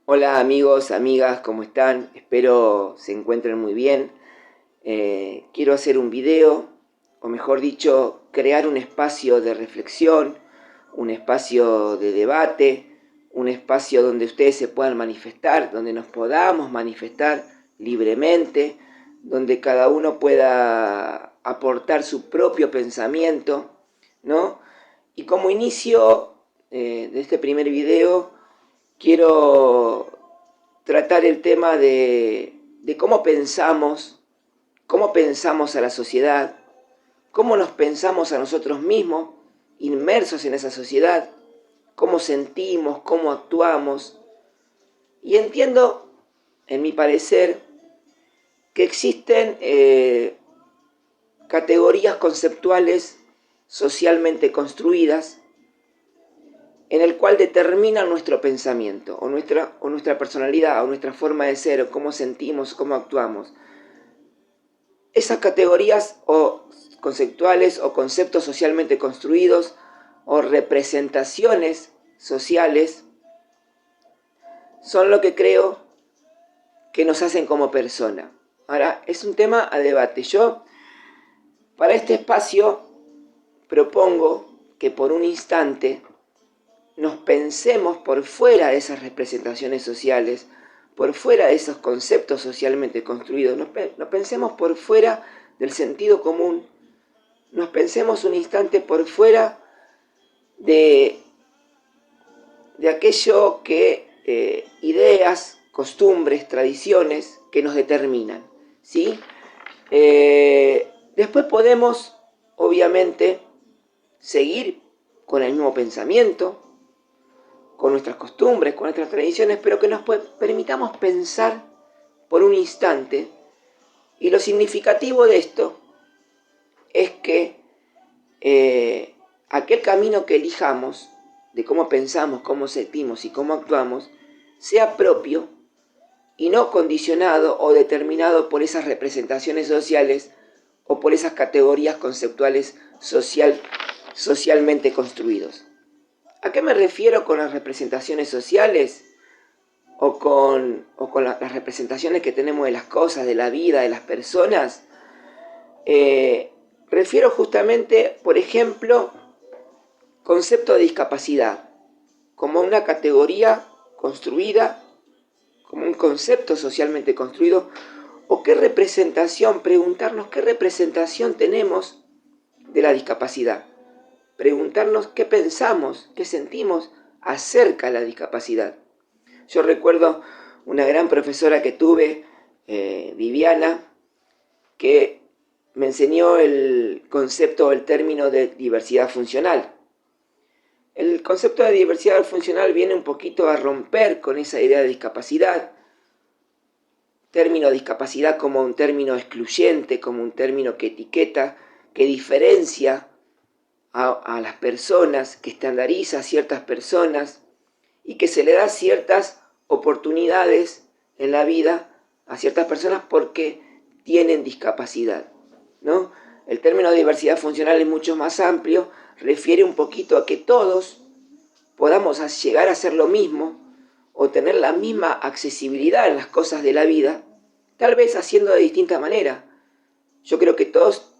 Hola amigos, amigas, ¿cómo están? Espero se encuentren muy bien. Quiero hacer un video, o mejor dicho, crear un espacio de reflexión, un espacio de debate, un espacio donde ustedes se puedan manifestar, donde nos podamos manifestar libremente, donde cada uno pueda aportar su propio pensamiento, ¿no? Y como inicio de este primer video, quiero tratar el tema de cómo pensamos a la sociedad, cómo nos pensamos a nosotros mismos, inmersos en esa sociedad, cómo sentimos, cómo actuamos. Y entiendo, en mi parecer, que existen categorías conceptuales socialmente construidas en el cual determina nuestro pensamiento, o nuestra personalidad, o nuestra forma de ser, o cómo sentimos, cómo actuamos. Esas categorías o conceptuales o conceptos socialmente construidos o representaciones sociales son lo que creo que nos hacen como persona. Ahora, es un tema a debate. Yo, para este espacio, propongo que por un instante nos pensemos por fuera de esas representaciones sociales, por fuera de esos conceptos socialmente construidos, nos pensemos por fuera del sentido común, nos pensemos un instante por fuera de, de aquello que ideas, costumbres, tradiciones que nos determinan, ¿sí? Después podemos, obviamente, seguir con el mismo pensamiento, con nuestras costumbres, con nuestras tradiciones, pero que nos permitamos pensar por un instante. Y lo significativo de esto es que aquel camino que elijamos, de cómo pensamos, cómo sentimos y cómo actuamos, sea propio y no condicionado o determinado por esas representaciones sociales o por esas categorías conceptuales socialmente construidos. ¿A qué me refiero con las representaciones sociales? O con las representaciones que tenemos de las cosas, de la vida, de las personas. Refiero justamente, por ejemplo, concepto de discapacidad, como una categoría construida, como un concepto socialmente construido, o qué representación, preguntarnos qué representación tenemos de la discapacidad, preguntarnos qué pensamos, qué sentimos acerca de la discapacidad. Yo recuerdo una gran profesora que tuve, Viviana, que me enseñó el concepto o el término de diversidad funcional. El concepto de diversidad funcional viene un poquito a romper con esa idea de discapacidad. Término discapacidad como un término excluyente, como un término que etiqueta, que diferencia a las personas, que estandariza a ciertas personas y que se le da ciertas oportunidades en la vida a ciertas personas porque tienen discapacidad, ¿no? El término de diversidad funcional es mucho más amplio, refiere un poquito a que todos podamos llegar a hacer lo mismo o tener la misma accesibilidad en las cosas de la vida, tal vez haciendo de distinta manera. Yo creo que todos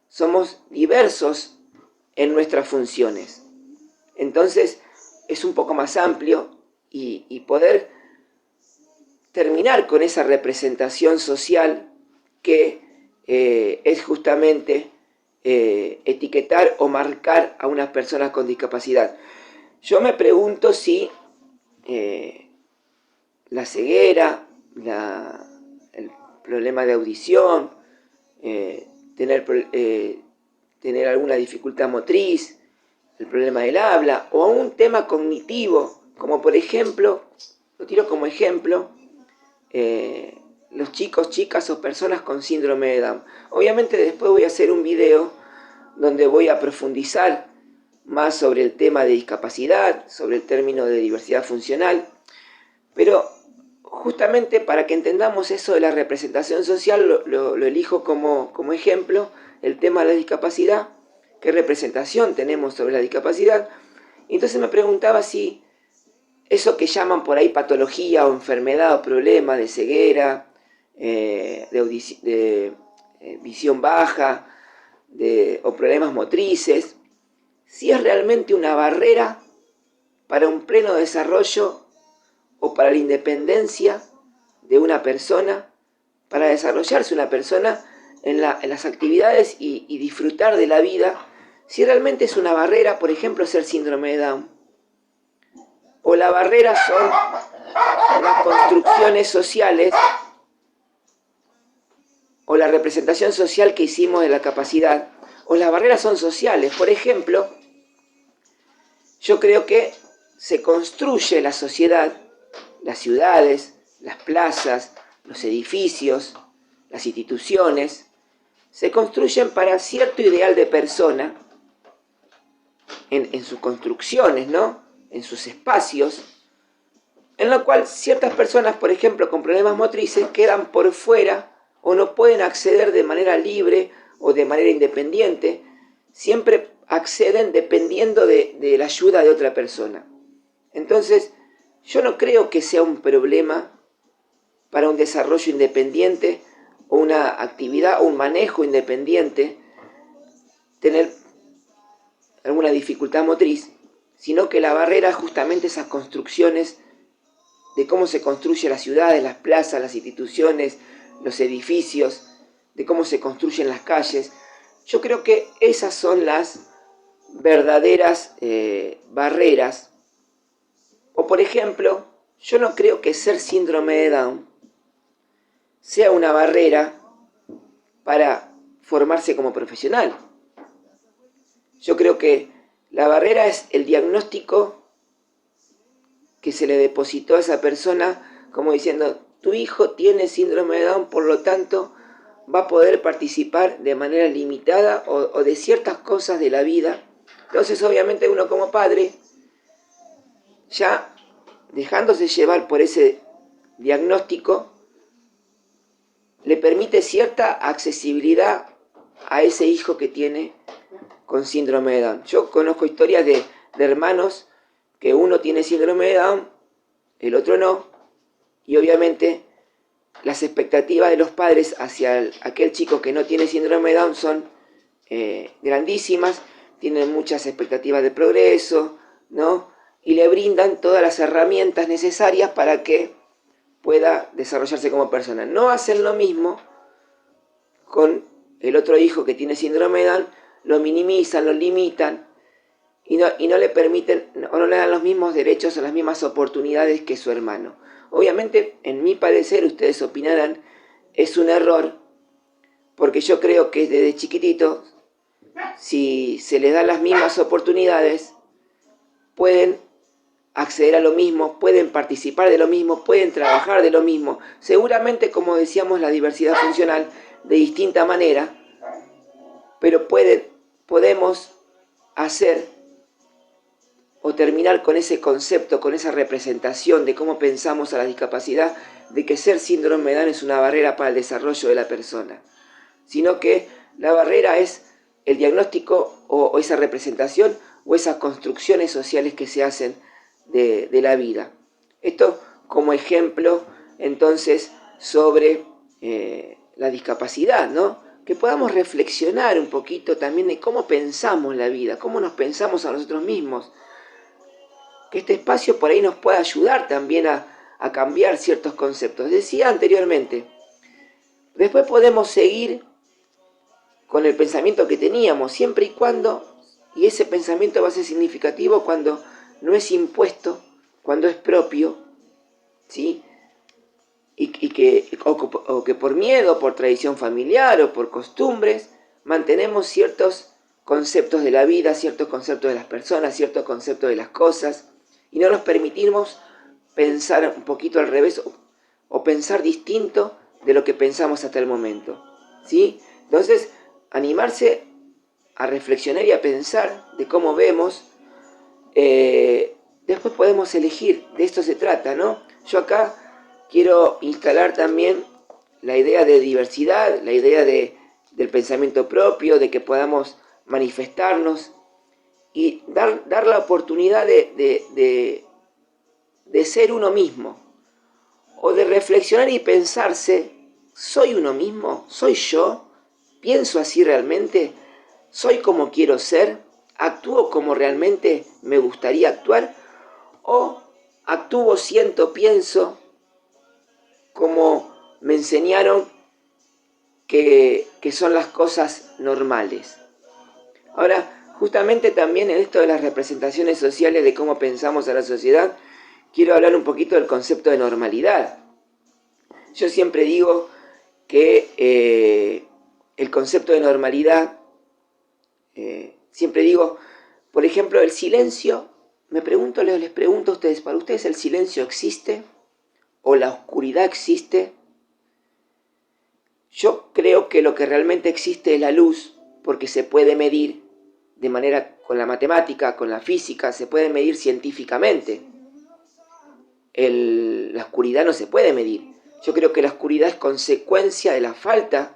somos diversos en nuestras funciones. Entonces, es un poco más amplio y poder terminar con esa representación social que es justamente etiquetar o marcar a unas personas con discapacidad. Yo me pregunto si la ceguera, el problema de audición, eh, tener, tener alguna dificultad motriz, el problema del habla, o a un tema cognitivo, como por ejemplo, lo tiro como ejemplo, los chicos, chicas o personas con síndrome de Down. Obviamente después voy a hacer un video donde voy a profundizar más sobre el tema de discapacidad, sobre el término de diversidad funcional, pero justamente para que entendamos eso de la representación social, lo elijo como ejemplo, el tema de la discapacidad, qué representación tenemos sobre la discapacidad. Y entonces me preguntaba si eso que llaman por ahí patología o enfermedad o problema de ceguera, de visión baja o problemas motrices, si es realmente una barrera para un pleno desarrollo o para la independencia de una persona, para desarrollarse una persona en las actividades y disfrutar de la vida, si realmente es una barrera, por ejemplo, ser síndrome de Down. O la barrera son las construcciones sociales o la representación social que hicimos de la capacidad, o las barreras son sociales. Por ejemplo, yo creo que se construye la sociedad, las ciudades, las plazas, los edificios, las instituciones, se construyen para cierto ideal de persona en sus construcciones, ¿no? En sus espacios, en lo cual ciertas personas, por ejemplo, con problemas motrices, quedan por fuera o no pueden acceder de manera libre o de manera independiente, siempre acceden dependiendo de la ayuda de otra persona. Entonces, yo no creo que sea un problema para un desarrollo independiente o una actividad o un manejo independiente tener alguna dificultad motriz, sino que la barrera es justamente esas construcciones de cómo se construyen las ciudades, las plazas, las instituciones, los edificios, de cómo se construyen las calles. Yo creo que esas son las verdaderas barreras. O por ejemplo, yo no creo que ser síndrome de Down sea una barrera para formarse como profesional. Yo creo que la barrera es el diagnóstico que se le depositó a esa persona como diciendo, tu hijo tiene síndrome de Down, por lo tanto va a poder participar de manera limitada o de ciertas cosas de la vida. Entonces obviamente uno como padre, ya dejándose llevar por ese diagnóstico, le permite cierta accesibilidad a ese hijo que tiene con síndrome de Down. Yo conozco historias de hermanos que uno tiene síndrome de Down, el otro no, y obviamente las expectativas de los padres hacia aquel chico que no tiene síndrome de Down son grandísimas, tienen muchas expectativas de progreso, ¿no? Y le brindan todas las herramientas necesarias para que pueda desarrollarse como persona. No hacen lo mismo con el otro hijo que tiene síndrome de Down, lo minimizan, lo limitan y no le permiten o no le dan los mismos derechos o las mismas oportunidades que su hermano. Obviamente, en mi parecer, ustedes opinarán, es un error, porque yo creo que desde chiquitito, si se les da las mismas oportunidades, pueden acceder a lo mismo, pueden participar de lo mismo, pueden trabajar de lo mismo. Seguramente, como decíamos, la diversidad funcional de distinta manera, pero podemos hacer o terminar con ese concepto, con esa representación de cómo pensamos a la discapacidad, de que ser síndrome de Down es una barrera para el desarrollo de la persona, sino que la barrera es el diagnóstico o esa representación o esas construcciones sociales que se hacen de la vida. Esto como ejemplo, entonces, sobre la discapacidad, ¿no? Que podamos reflexionar un poquito también de cómo pensamos la vida, cómo nos pensamos a nosotros mismos. Que este espacio por ahí nos pueda ayudar también a cambiar ciertos conceptos. Decía anteriormente, después podemos seguir con el pensamiento que teníamos, siempre y cuando, y ese pensamiento va a ser significativo cuando no es impuesto, cuando es propio, ¿sí? O que por miedo, por tradición familiar o por costumbres, mantenemos ciertos conceptos de la vida, ciertos conceptos de las personas, ciertos conceptos de las cosas, y no nos permitimos pensar un poquito al revés o pensar distinto de lo que pensamos hasta el momento, ¿sí? Entonces, animarse a reflexionar y a pensar de cómo vemos, después podemos elegir, de esto se trata, ¿no? Yo acá quiero instalar también la idea de diversidad, la idea del pensamiento propio, de que podamos manifestarnos y dar la oportunidad de de ser uno mismo, o de reflexionar y pensarse, ¿soy uno mismo? ¿Soy yo? ¿Pienso así realmente? ¿Soy como quiero ser? ¿Actúo como realmente me gustaría actuar? ¿O actúo, siento, pienso como me enseñaron que son las cosas normales? Ahora, justamente también en esto de las representaciones sociales, de cómo pensamos a la sociedad, quiero hablar un poquito del concepto de normalidad. Yo siempre digo que el concepto de normalidad, siempre digo, por ejemplo, el silencio, les pregunto a ustedes, ¿para ustedes el silencio existe? ¿O la oscuridad existe? Yo creo que lo que realmente existe es la luz, porque se puede medir de manera con la matemática, con la física, se puede medir científicamente. La oscuridad no se puede medir. Yo creo que la oscuridad es consecuencia de la falta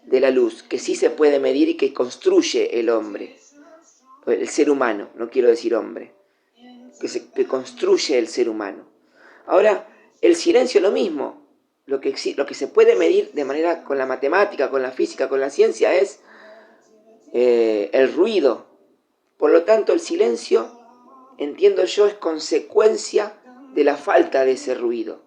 de la luz, que sí se puede medir y que construye el hombre, el ser humano, no quiero decir hombre, que construye el ser humano. Ahora, el silencio lo mismo. Lo que se puede medir de manera con la matemática, con la física, con la ciencia es el ruido. Por lo tanto, el silencio, entiendo yo, es consecuencia de la falta de ese ruido.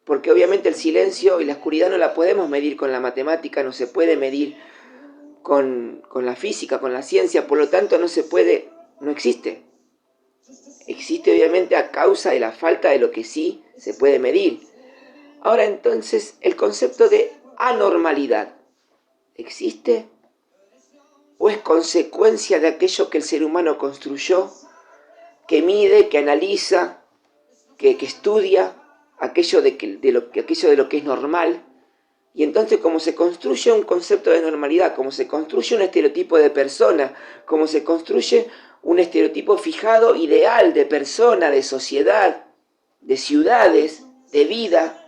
Porque obviamente el silencio y la oscuridad no la podemos medir con la matemática, no se puede medir con la física, con la ciencia, por lo tanto no existe. Existe obviamente a causa de la falta de lo que sí se puede medir. Ahora entonces, el concepto de anormalidad, ¿existe? ¿O es consecuencia de aquello que el ser humano construyó, que mide, que analiza, que estudia, aquello de lo que es normal? Y entonces, como se construye un concepto de normalidad, como se construye un estereotipo de persona, como se construye un estereotipo fijado, ideal de persona, de sociedad, de ciudades, de vida,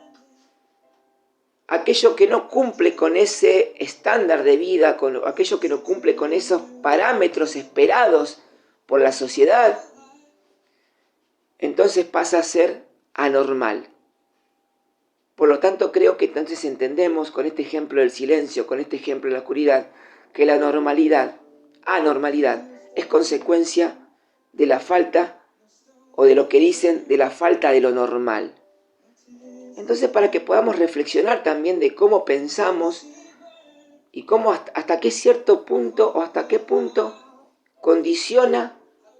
aquello que no cumple con ese estándar de vida, aquello que no cumple con esos parámetros esperados por la sociedad, entonces pasa a ser anormal. Por lo tanto, creo que entonces entendemos con este ejemplo del silencio, con este ejemplo de la oscuridad, que la anormalidad, es consecuencia de la falta, o de lo que dicen, de la falta de lo normal. Entonces, para que podamos reflexionar también de cómo pensamos y cómo hasta qué cierto punto o hasta qué punto condiciona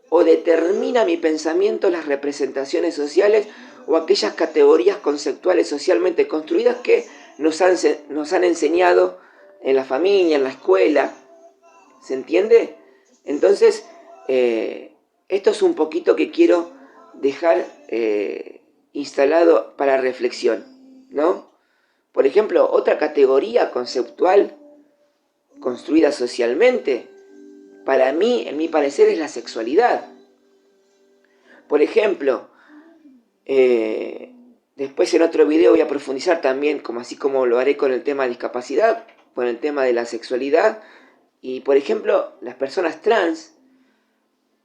o determina mi pensamiento las representaciones sociales o aquellas categorías conceptuales socialmente construidas que nos han enseñado en la familia, en la escuela. ¿Se entiende? Entonces, esto es un poquito que quiero dejar instalado para reflexión, ¿no? Por ejemplo, otra categoría conceptual construida socialmente, para mí, en mi parecer, es la sexualidad. Por ejemplo, después en otro video voy a profundizar también, así como lo haré con el tema de discapacidad, con el tema de la sexualidad. Y por ejemplo, las personas trans,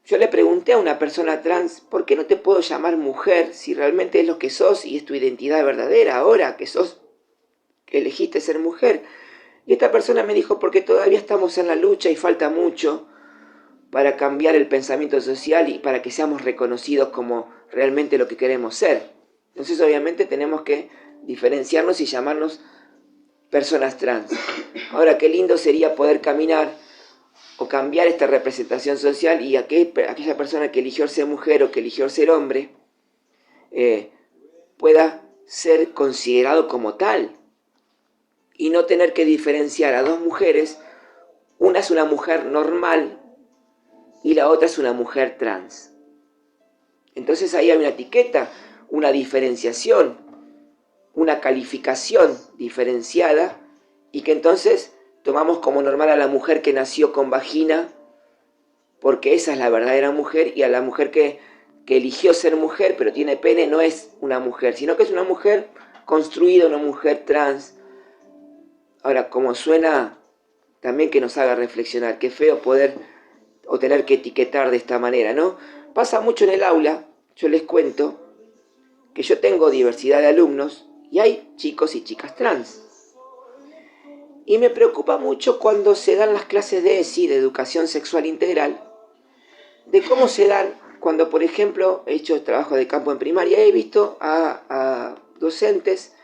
yo le pregunté a una persona trans, ¿por qué no te puedo llamar mujer si realmente es lo que sos y es tu identidad verdadera ahora que elegiste ser mujer? Y esta persona me dijo, porque todavía estamos en la lucha y falta mucho para cambiar el pensamiento social y para que seamos reconocidos como realmente lo que queremos ser. Entonces obviamente tenemos que diferenciarnos y llamarnos personas trans. Ahora, qué lindo sería poder caminar o cambiar esta representación social y aquella persona que eligió ser mujer o que eligió ser hombre pueda ser considerado como tal y no tener que diferenciar a dos mujeres. Una es una mujer normal y la otra es una mujer trans. Entonces ahí hay una etiqueta, una diferenciación, una calificación diferenciada y que entonces tomamos como normal a la mujer que nació con vagina porque esa es la verdadera mujer, y a la mujer que eligió ser mujer pero tiene pene no es una mujer, sino que es una mujer construida, una mujer trans. Ahora, como suena, también que nos haga reflexionar, qué feo poder o tener que etiquetar de esta manera, ¿no? Pasa mucho en el aula, yo les cuento, que yo tengo diversidad de alumnos y hay chicos y chicas trans. Y me preocupa mucho cuando se dan las clases de ESI, de Educación Sexual Integral, de cómo se dan cuando, por ejemplo, he hecho trabajo de campo en primaria, he visto a docentes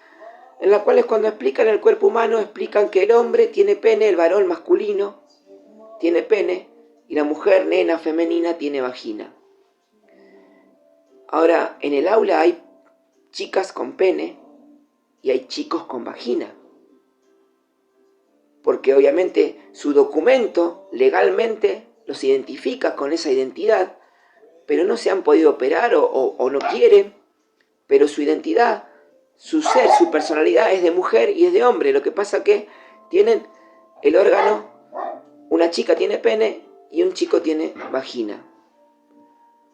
en las cuales cuando explican el cuerpo humano, explican que el hombre tiene pene, el varón masculino tiene pene, y la mujer, nena, femenina, tiene vagina. Ahora, en el aula hay chicas con pene y hay chicos con vagina. Porque obviamente su documento legalmente los identifica con esa identidad, pero no se han podido operar o no quieren, pero su identidad, su ser, su personalidad es de mujer y es de hombre. Lo que pasa que tienen el órgano, una chica tiene pene y un chico tiene vagina.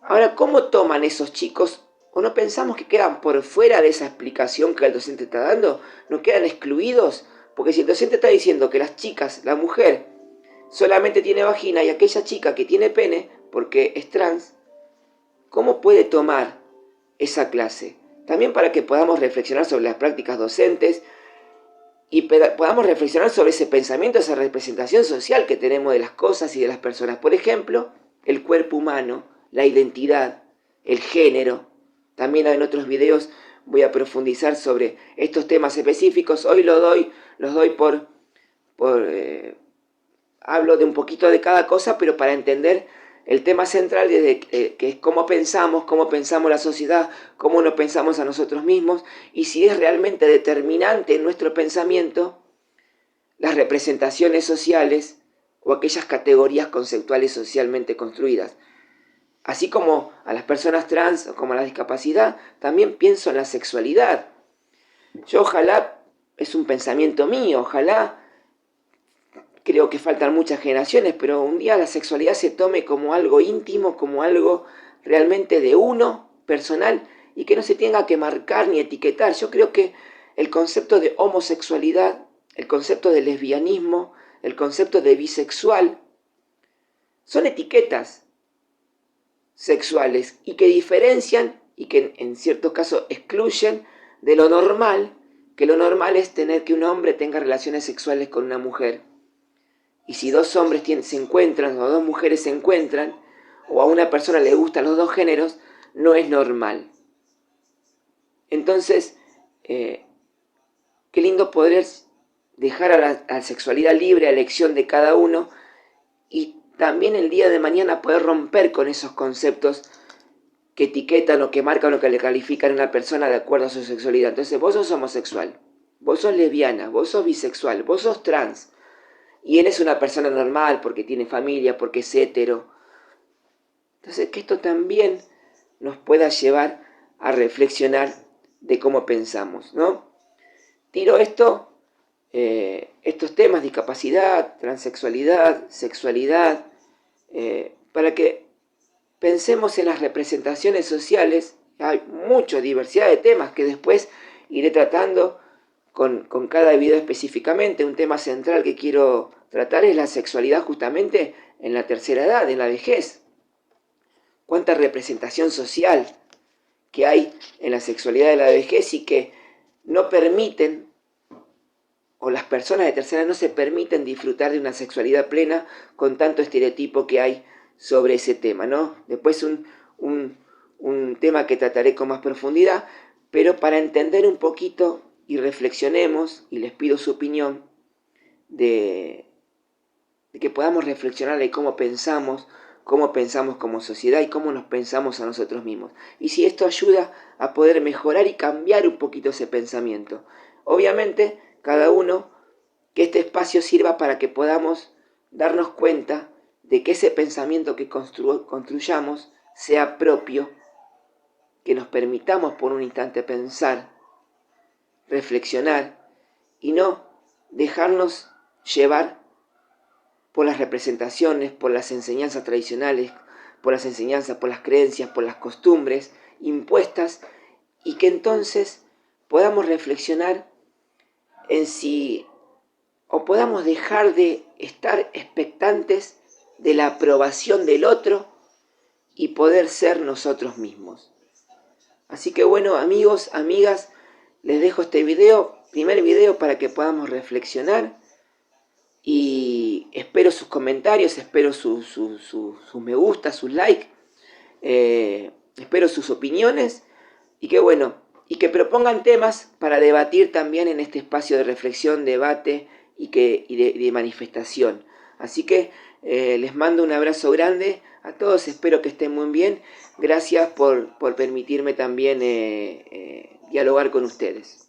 Ahora, ¿cómo toman esos chicos? ¿O no pensamos que quedan por fuera de esa explicación que el docente está dando? ¿No quedan excluidos? Porque si el docente está diciendo que las chicas, la mujer, solamente tiene vagina y aquella chica que tiene pene, porque es trans, ¿cómo puede tomar esa clase? También para que podamos reflexionar sobre las prácticas docentes y podamos reflexionar sobre ese pensamiento, esa representación social que tenemos de las cosas y de las personas. Por ejemplo, el cuerpo humano, la identidad, el género. También en otros videos voy a profundizar sobre estos temas específicos. Hoy los doy hablo de un poquito de cada cosa, pero para entender el tema central que es cómo pensamos la sociedad, cómo nos pensamos a nosotros mismos y si es realmente determinante en nuestro pensamiento las representaciones sociales o aquellas categorías conceptuales socialmente construidas. Así como a las personas trans o como a la discapacidad, también pienso en la sexualidad. Yo ojalá, es un pensamiento mío, ojalá, creo que faltan muchas generaciones, pero un día la sexualidad se tome como algo íntimo, como algo realmente de uno, personal, y que no se tenga que marcar ni etiquetar. Yo creo que el concepto de homosexualidad, el concepto de lesbianismo, el concepto de bisexual, son etiquetas sexuales y que diferencian y que en ciertos casos excluyen de lo normal, que lo normal es tener que un hombre tenga relaciones sexuales con una mujer. Y si dos hombres se encuentran o dos mujeres se encuentran, o a una persona le gustan los dos géneros, no es normal. Entonces, qué lindo poder dejar a la sexualidad libre a elección de cada uno y también el día de mañana poder romper con esos conceptos que etiquetan o que marcan o que le califican a una persona de acuerdo a su sexualidad. Entonces, vos sos homosexual, vos sos lesbiana, vos sos bisexual, vos sos trans. Y él es una persona normal porque tiene familia, porque es hetero. Entonces, que esto también nos pueda llevar a reflexionar de cómo pensamos, ¿no? Tiro estos temas, discapacidad, transexualidad, sexualidad, para que pensemos en las representaciones sociales. Hay mucha diversidad de temas que después iré tratando con cada video específicamente. Un tema central que quiero tratar es la sexualidad justamente en la tercera edad, en la vejez. Cuánta representación social que hay en la sexualidad de la vejez y que no permiten, o las personas de tercera edad no se permiten disfrutar de una sexualidad plena con tanto estereotipo que hay sobre ese tema, ¿no? Después un tema que trataré con más profundidad, pero para entender un poquito y reflexionemos, y les pido su opinión, de que podamos reflexionar de cómo pensamos como sociedad y cómo nos pensamos a nosotros mismos. Y si esto ayuda a poder mejorar y cambiar un poquito ese pensamiento. Obviamente, cada uno, que este espacio sirva para que podamos darnos cuenta de que ese pensamiento que construyamos sea propio, que nos permitamos por un instante pensar, reflexionar y no dejarnos llevar por las representaciones, por las enseñanzas tradicionales, por las creencias, por las costumbres impuestas, y que entonces podamos reflexionar en si, o podamos dejar de estar expectantes de la aprobación del otro y poder ser nosotros mismos. Así que bueno, amigos, amigas, les dejo este video, primer video para que podamos reflexionar. Y espero sus comentarios, espero sus me gusta, sus likes, espero sus opiniones y que bueno, y que propongan temas para debatir también en este espacio de reflexión, debate y de manifestación. Así que les mando un abrazo grande a todos, espero que estén muy bien. Gracias por permitirme también dialogar con ustedes.